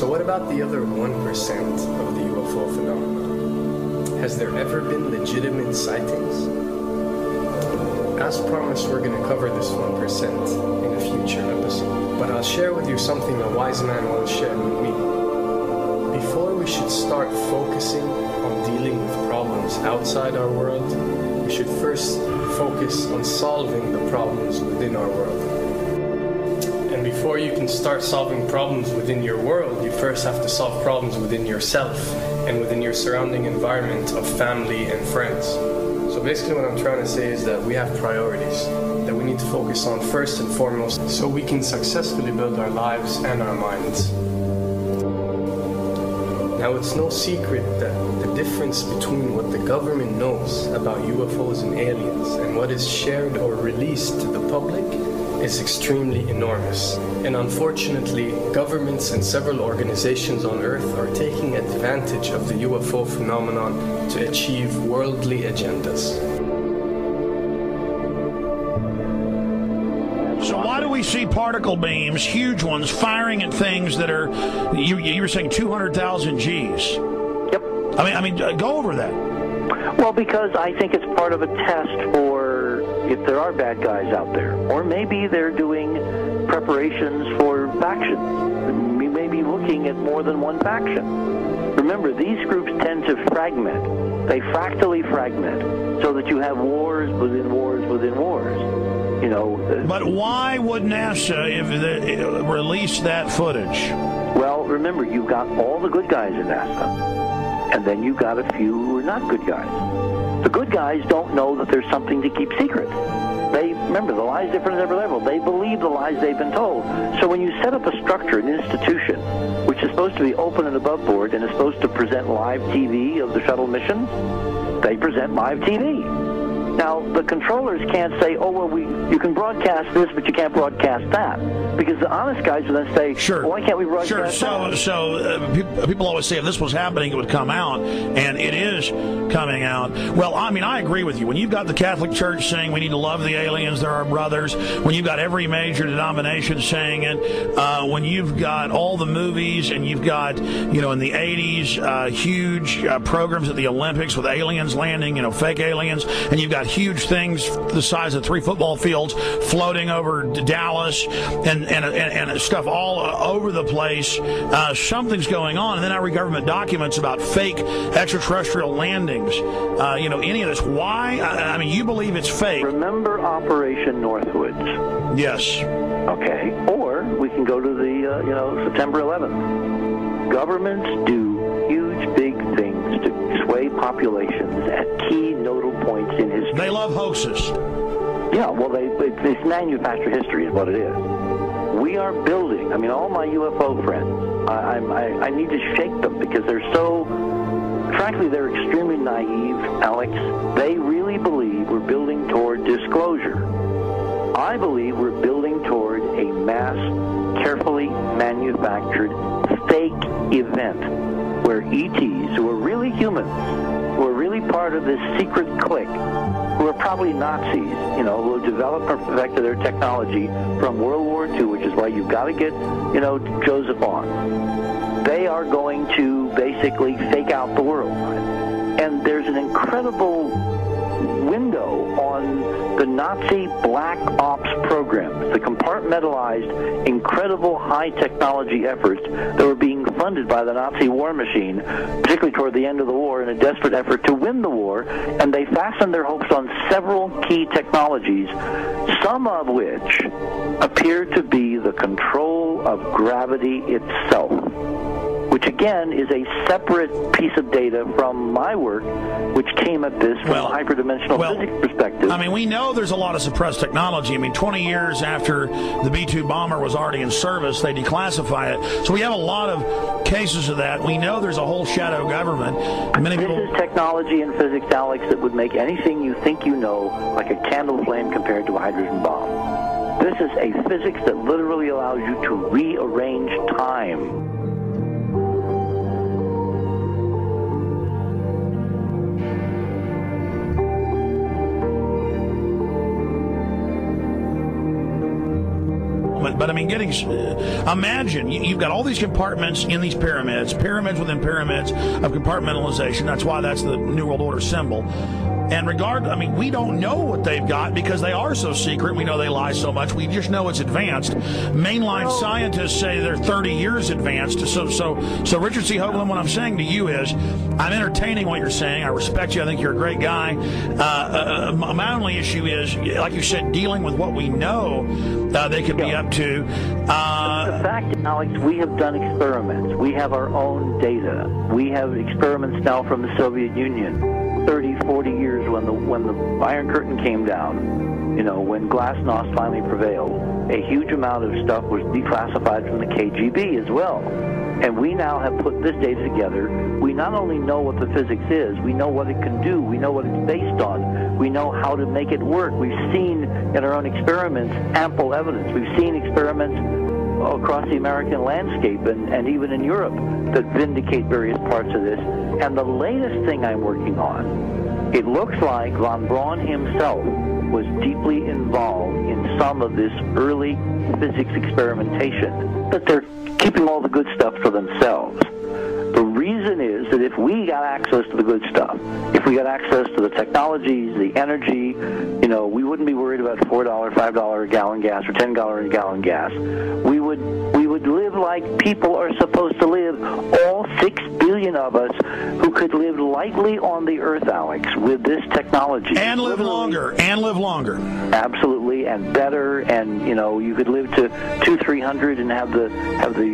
So what about the other 1% of the UFO phenomenon? Has there ever been legitimate sightings? As promised, we're going to cover this 1% in a future episode. But I'll share with you something a wise man once shared with me. Before we should start focusing on dealing with problems outside our world, we should first focus on solving the problems within our world. And before you can start solving problems within your world, you first have to solve problems within yourself and within your surrounding environment of family and friends. So basically what I'm trying to say is that we have priorities that we need to focus on first and foremost so we can successfully build our lives and our minds. Now, it's no secret that the difference between what the government knows about UFOs and aliens and what is shared or released to the public is extremely enormous. And unfortunately, governments and several organizations on Earth are taking advantage of the UFO phenomenon to achieve worldly agendas. So why do we see particle beams, huge ones, firing at things that are, you were saying 200,000 Gs? Yep. I mean, go over that. Well, because I think it's part of a test for if there are bad guys out there. Or maybe they're doing preparations for factions. We may be looking at more than one faction. Remember, these groups tend to fragment. They fractally fragment so that you have wars within wars within wars. You know. But why would NASA release that footage? Well, remember, you've got all the good guys in NASA, and then you've got a few who are not good guys. The good guys don't know that there's something to keep secret. Remember, the lie's different at every level. They believe the lies they've been told. So when you set up a structure, an institution, which is supposed to be open and above board and is supposed to present live TV of the shuttle missions, they present live TV. Now, the controllers can't say, oh, well, you can broadcast this, but you can't broadcast that. Because the honest guys will then say, sure. Well, why can't we broadcast that? So people always say if this was happening, it would come out, and it is coming out. Well, I mean, I agree with you. When you've got the Catholic Church saying we need to love the aliens, they're our brothers, when you've got every major denomination saying it, when you've got all the movies, and you've got, in the 80s, huge programs at the Olympics with aliens landing, fake aliens, and you've got huge things the size of 3 football fields floating over Dallas and stuff all over the place. Something's going on. And then I read government documents about fake extraterrestrial landings. Any of this. Why? I mean, you believe it's fake. Remember Operation Northwoods? Yes. Okay. Or we can go to the, September 11th. Governments do huge, big things to sway populations at key nodal points in history. They love hoaxes. Yeah, well, it's manufactured history is what it is. We are building, all my UFO friends, I need to shake them because they're so, frankly, they're extremely naive, Alex. They really believe we're building toward disclosure. I believe we're building toward a mass, carefully manufactured fake event where ETs, who are really humans, who are really part of this secret clique, who are probably Nazis, who have developed and perfected their technology from World War II, which is why you've got to get, Joseph on. They are going to basically fake out the world. And there's an incredible window on the Nazi black ops programs, the compartmentalized, incredible high technology efforts that were being funded by the Nazi war machine, particularly toward the end of the war in a desperate effort to win the war, and they fastened their hopes on several key technologies, some of which appear to be the control of gravity itself, which again is a separate piece of data from my work, which came at this from a hyperdimensional physics perspective. We know there's a lot of suppressed technology. 20 years after the B-2 bomber was already in service, they declassify it. So we have a lot of cases of that. We know there's a whole shadow government. This is technology in physics, Alex, that would make anything you think you know like a candle flame compared to a hydrogen bomb. This is a physics that literally allows you to rearrange time. experiment. But I mean, imagine you've got all these compartments in these pyramids within pyramids of compartmentalization. That's why that's the New World Order symbol. And we don't know what they've got because they are so secret. We know they lie so much. We just know it's advanced. Mainline scientists say they're 30 years advanced. So Richard C. Hoagland, what I'm saying to you is, I'm entertaining what you're saying. I respect you. I think you're a great guy. My only issue is, like you said, dealing with what we know they could be up to. The fact, Alex, we have done experiments. We have our own data. We have experiments now from the Soviet Union. 30, 40 years when the Iron Curtain came down, when glasnost finally prevailed, a huge amount of stuff was declassified from the KGB as well. And we now have put this data together. We not only know what the physics is, we know what it can do, we know what it's based on, we know how to make it work. We've seen in our own experiments ample evidence. We've seen experiments across the American landscape and even in Europe that vindicate various parts of this. And the latest thing I'm working on, it looks like von Braun himself was deeply involved in some of this early physics experimentation, but they're keeping all the good stuff for themselves. The reason is that if we got access to the good stuff, if we got access to the technologies, the energy, we wouldn't be worried about $4, $5 a gallon gas or $10 a gallon gas. We would live like people are supposed to live, all 6 billion of us who could live lightly on the earth, Alex, with this technology. And live longer. Absolutely, and better, and you could live to 200-300 and have the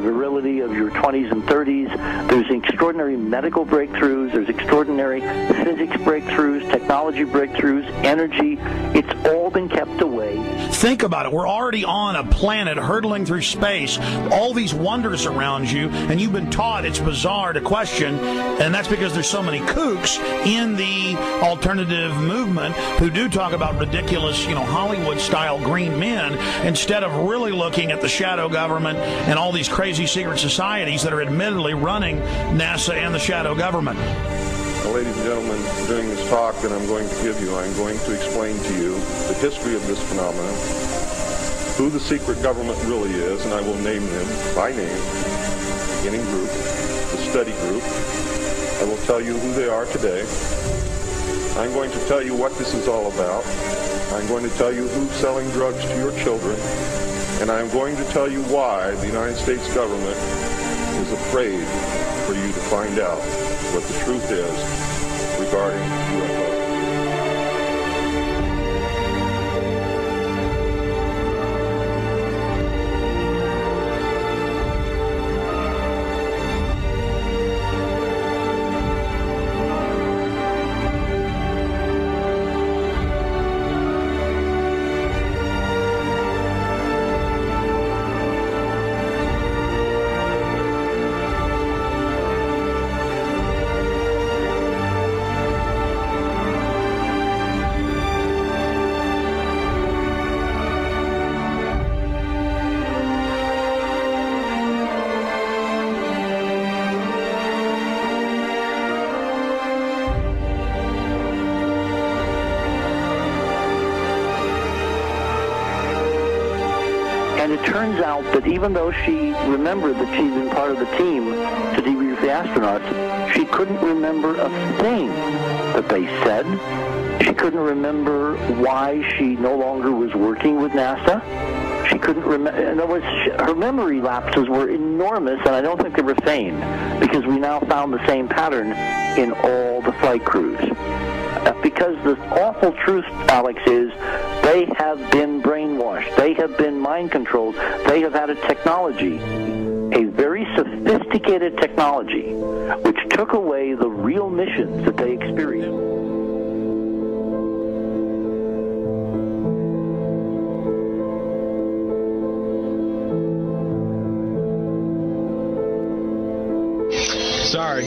virility of your 20s and 30s. There's extraordinary medical breakthroughs, there's extraordinary physics breakthroughs, technology breakthroughs, energy. It's all been kept away. Think about it. We're already on a planet hurtling through space, all these wonders around you, and you've been taught it's bizarre to question, and that's because there's so many kooks in the alternative movement who do talk about ridiculous, Hollywood-style green men, instead of really looking at the shadow government and all these crazy secret societies that are admittedly running NASA and the shadow government. Well, ladies and gentlemen, during this talk that I'm going to give you, I'm going to explain to you the history of this phenomenon, who the secret government really is, and I will name them by name, the beginning group, the study group. I will tell you who they are today. I'm going to tell you what this is all about. I'm going to tell you who's selling drugs to your children, and I'm going to tell you why the United States government is afraid for you to find out what the truth is regarding UFOs. And it turns out that even though she remembered that she'd been part of the team to debrief the astronauts, she couldn't remember a thing that they said. She couldn't remember why she no longer was working with NASA. She couldn't remember. In other words, her memory lapses were enormous, and I don't think they were feigned, because we now found the same pattern in all the flight crews. Because the awful truth, Alex, is they have been brainwashed. They have been mind controlled. They have had a technology, a very sophisticated technology, which took away the real missions that they experienced. Sorry.